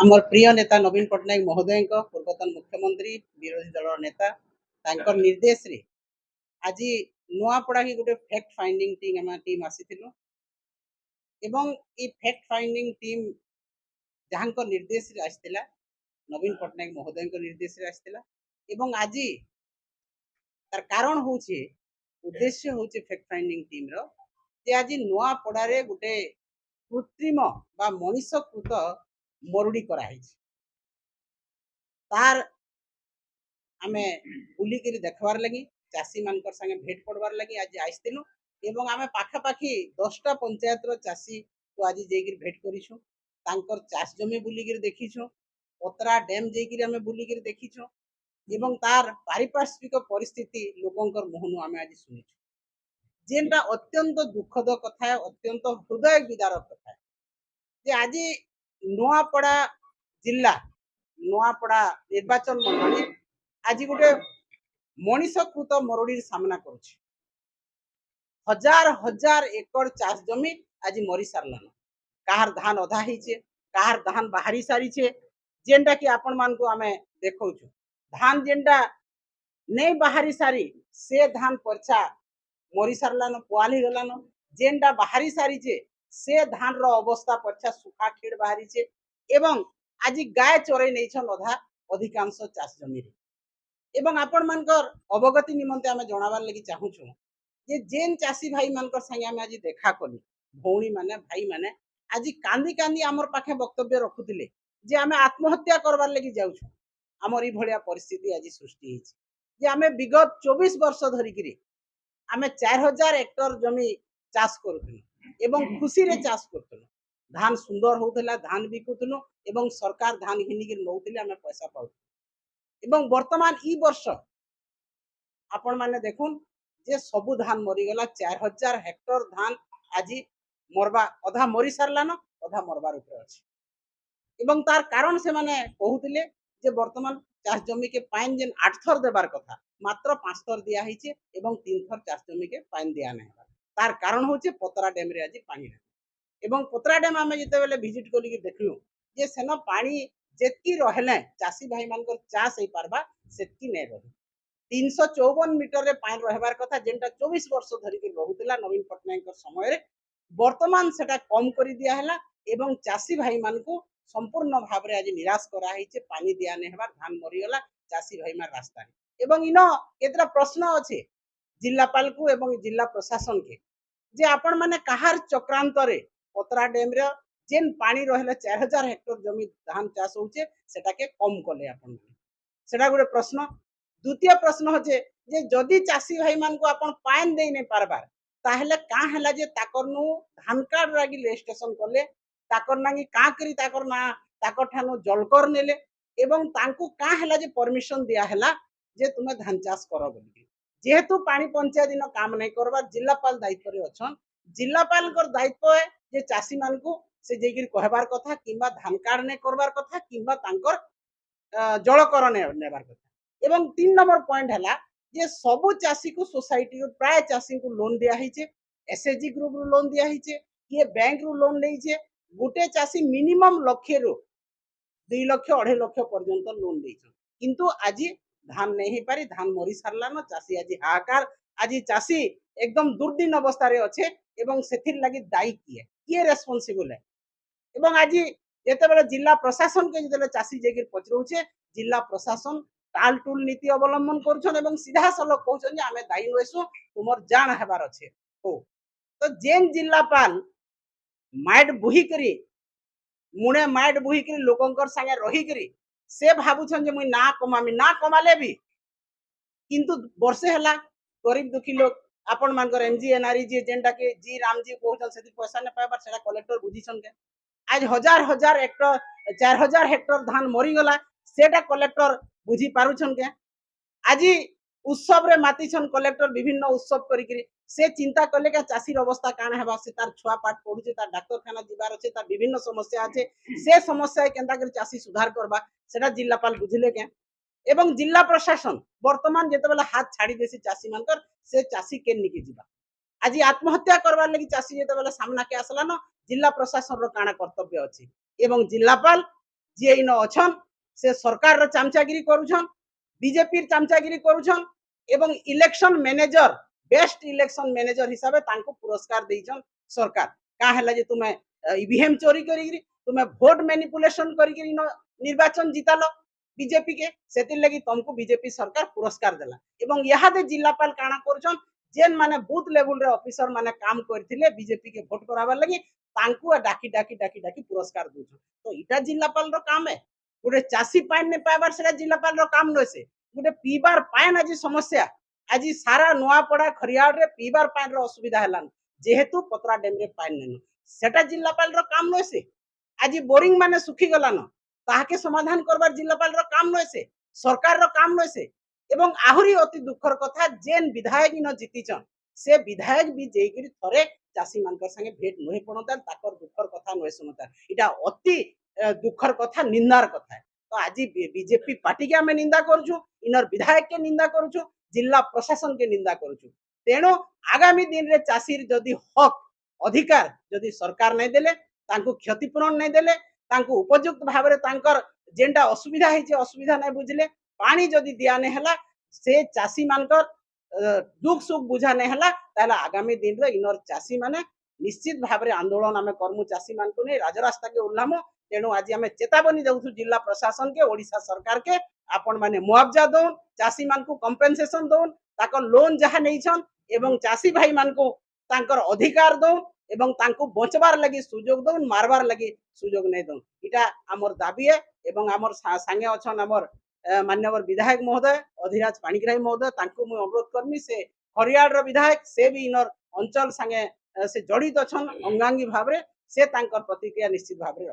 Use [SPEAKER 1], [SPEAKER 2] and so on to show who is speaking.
[SPEAKER 1] आमर प्रिय नेता नवीन पट्टनायक महोदय पूर्वतन मुख्यमंत्री विरोधी दल नेता निर्देश रे आज नुआपड़ा की गोटे फैक्ट फाइंडिंग टीम आसीथिलु एवं ये फैक्ट फाइंडिंग टीम जहां निर्देश रे आसीथिला नवीन पट्टनायक महोदय निर्देश रे आसीथिला एवं आज तार कारण होचे उद्देश्य होचे फैक्ट फाइंडिंग टीम रो जे आज नुआपड़ा रे गोटे कृत्रिम बा मनीषकृत मरुड़ी कराई तार आमे बुलिकी देखबार लगी चाषी मान संगे भेट पड़वार लगी आज आसलु एवं आमे पाखापाखि 10टा पंचायत रो चाषी को आज जेगिर भेट करिछु तांकर चाष जमी बुलिकी देखिछु पतरा डैम जेगिर आमे बुलिकी देखिछु एवं तार पारिपार्श्विक परिस्थिति लोकंकर मुहनु आमे आज सुनिछु जेनटा अत्यंत दुखद कथा अत्यंत हृदय विदारक कथा जे आज नुआपड़ा जिला नुआपड़ा निर्वाचन मंडली आज गोटे मनीषकृत मरुड़ी सामना करुछि हजार हजार एकड़ चाष जमी आज मरी सारलान कहार धान अधा होइछे कहार धान बाहरी सारीछे जेनटा कि आपण मान को आमे देखौछु धान जेनटा नहीं बाहरी सारी से धान परछा मरी सारलान पुआली गलान जेनटा बाहरी सारीछे से धान रो अवस्था परछा सुखा खेड़ बाहरी छे एवं आज गाय चोरे नैछन अधा अधिकांश चाष जमी एवं आपण मानकर अवगति निमंते आमे जणावार लगी चाहूछु जे जेन चाषी भाई मानकर संगे आमे आज देखा कली भौणी माने भाई माने आज कांदी कांदी आमर पाखे वक्तव्य रखुतिले जे आमे आत्महत्या करबार लगी जाउछु आमर ई भलिया परिस्थिति आज सृष्टि हिची जे आमे विगत 24 वर्ष धरि किरी आमे 4000 हेक्टर जमी चाष करथुनु एवं खुशी रे चाष करथुनु धान सुंदर होउथला धान बिकुथुनु एवं सरकार धान घिनिके नउथिले आमे पैसा पाउथुनु एवं वर्तमान ई वर्ष आपण माने देखुन जे सबु धान मरी गला 4000 हेक्टर धान आज मरबा अधा मरी सारलान अधा मरबार ऊपर अछि एवं तार कारण से माने कहउतिले जे वर्तमान चाष जमी के पाइन जेन 8 थर देबार कथा मात्र 5 थर दिया हिचे एवं 3 थर चाष जमी के पाइन दिया नै तार कारण होचे पतरा डैम रे आज पानी नै एवं पतरा डैम आमे जते बेले विजिट करी के देखलु जे सेनो पानी जेतकी रहले चाषी भाई मानकर चाष हे पारबा सेतकी नै रही 354 मीटर रे पानी रहबार कथा जेनटा 24 वर्ष धरि के रहुतला नवीन पट्टनायक समय रे वर्तमान सेटा कम करी दिया हला एवं चाषी भाई मान को संपूर्ण भाव रे आज निराश करा हिचे पानी दिया नै हबार धान मरी गला चाषी भाई मान रास्ता एवं इनो केतरा प्रश्न अछि जिल्लापाल को एवं जिला प्रशासन के जे आपण माने कहार चक्रांत रे पतरा डैम रे जेन पानी रहले 4000 हेक्टर जमी धान चाष होचे सेटा के कम कले आपण सेटा गोटे प्रश्न द्वितीय प्रश्न होचे जे जदि चाषी भाई मान को आपण पाइन देई नै पारबार ताहले का हला जे ताकर नु धान कार्ड लागी रजिस्ट्रेशन करले ताकर नागी का करी ताकर ना ताकर ठानु जलकर नेले एवं तांकु का हला जे परमिशन दिया हला जे तुमे धान चाष करो बोली जेहेतु पानी पंचायत दिन काम नै करबार जिल्लापाल दायित्व रे अछन जिल्लापाल कर दायित्व है जे चाषी मान को से जेगिर कहबार कथा किबा धान कार्ड नै करबार कथा किबा तांकर जलकरण नेबार कथा एवं 3 नंबर पॉइंट हला जे सबु चाषी को सोसाइटी प्राय चाषी को लोन दिया हिचे एसएचजी ग्रुप रो लोन दिया हिचे ये बैंक रो लोन लेइचे गोटे चाषी मिनिमम लक्ष्य रो 2 लाख 2.5 लाख पर्यंत लोन देइछ किंतु आज धान नहीं हे पारी धान मरी सारलान चाषी आज हाहाकार आज चाषी एकदम दुर्दिन अवस्था रे अच्छे एवं सेथिर लागि दायी किए रेस्पोंसिबल है एवं आज जेते बेले जिला प्रशासन के जेते चाषी जेगिर पचरौछे जिला प्रशासन टाल टूल नीति अवलंबन करुछन एवं सीधा सलक कहउछन जे आमे दायी होइसु तुमर जान हेबार अछि हो तो जेन जिल्लापाल माइट बुही करी मुणे माइट बुही करी लोकंकर संगे रही करी से भाबुछन जे मुई ना कमामी ना कमाले भी किंतु वर्षे हला गरीब दुखी लोग आपण मानकर एमजी एनआरई जे जेंटा के जी रामजी कहउछन सेति पैसा ने पाइबार सेटा कलेक्टर बुझिछन के आज हजार हजार हेक्टर 4000 हेक्टर धान मरी गला सेटा कलेक्टर बुझी पारुछन के आज उत्सव रे मातिछन कलेक्टर विभिन्न उत्सव करी करी से चिंता कले के चाषीर अवस्था काना हेबा से तार छुआ पाठ पढुचे तार डाक्तरखाना जिबार अछि तार विभिन्न समस्या अछि से समस्या केंता कर चाषी सुधार करबा सेटा जिल्लापाल बुझिले के एवं जिला प्रशासन वर्तमान जेते बेला हाथ छाड़ी देसी चाषी मानकर से चाषी के निके जिबा आज आत्महत्या करबार लगी चाषी जेते बेला सामना के आसला न जिला प्रशासन रो काना कर्तव्य अछि एवं जिल्लापाल जी इन अछन से सरकार रो चामचागिरी करूछन बीजेपी चामचागिरी करूछन एवं election manager best election manager हिसाब से तांको पुरस्कार देइछन सरकार का हैला जे तुमे ईवीएम चोरी करी तुमे वोट मैनिपुलेशन करी निर्वाचन जितालो बीजेपी के सेतिर लगी तुमको बीजेपी सरकार पुरस्कार देला एवं यहादे जिलापाल काना करछन जेन माने बूथ लेवल रे ऑफिसर माने काम करथिले बीजेपी के वोट कराबार लगी तांको डाकी डाकी डाकी डाकी पुरस्कार दूछन तो इटा जिलापाल रो काम है गोटे चासी पाइन ने पाइबार सेटा जिलापाल रो काम नय से गोटे पीबार पाइन आज समस्या आज सारा नुआपड़ा खरियाड़ रे पीबार पाइन रो असुविधा हलान जेहेतु पतरा डेम रे पाइन नेन सेटा जिलापाल रो काम नय से आज बोरिंग माने सुखी गलान ताहाके समाधान करबार जिलापाल रो काम नय से सरकार रो काम नय से एवं आहुरी अति दुखर कथा जेन विधायक न जीतिचन से विधायक भी जेगिरी थरे चासी मानकर संगे भेट नहे पड़ता ताकर दुखर कथा नहे सुनता इटा अति दुखर कथा निंदार कथा तो आज बीजेपी पार्टी के आम निंदा करूछु इनर विधायक के निंदा करूछु जिला प्रशासन के निंदा करूछु तेणु आगामी दिन रे चाषी जदि हक अधिकार जदि सरकार नहीं देले तांको क्षतिपूरण नहीं देले तांको उपयुक्त भाव रे तांकर जेंटा असुविधा है असुविधा नहीं बुझले पानी जदि दिया नहीं हला से चाषी मानकर दुख सुख बुझा नहीं हला ताला आगामी दिन रे इनर चाषी माने निश्चित भाव रे आंदोलन आमे कर्मु चाषी मान को नहीं राजरास्ता के उल्लामो तेणु आज आमे चेतावनी दउछु जिला प्रशासन के ओडिशा सरकार के आपण माने मुआवजा दउन चाषी मान को कंपेंसेशन दउन ताकर लोन जहा नैछन एवं चाषी भाई मान को तांकर अधिकार दउन एवं तांको बचबार लगी सुजोग दउन मारबार लगी सुजोग नहीं दउन इटा हमर दाबी है एवं हमर संगे अछन हमर मान्यवर विधायक महोदय अधिराज पाणिग्राही महोदय तांको मु अनुरोध करमी से खरियाड़ रो विधायक से भी इनर अंचल संगे से जड़ित अछन अंगांगी भाव रे से तांकर प्रतिक्रिया निश्चित भाव रे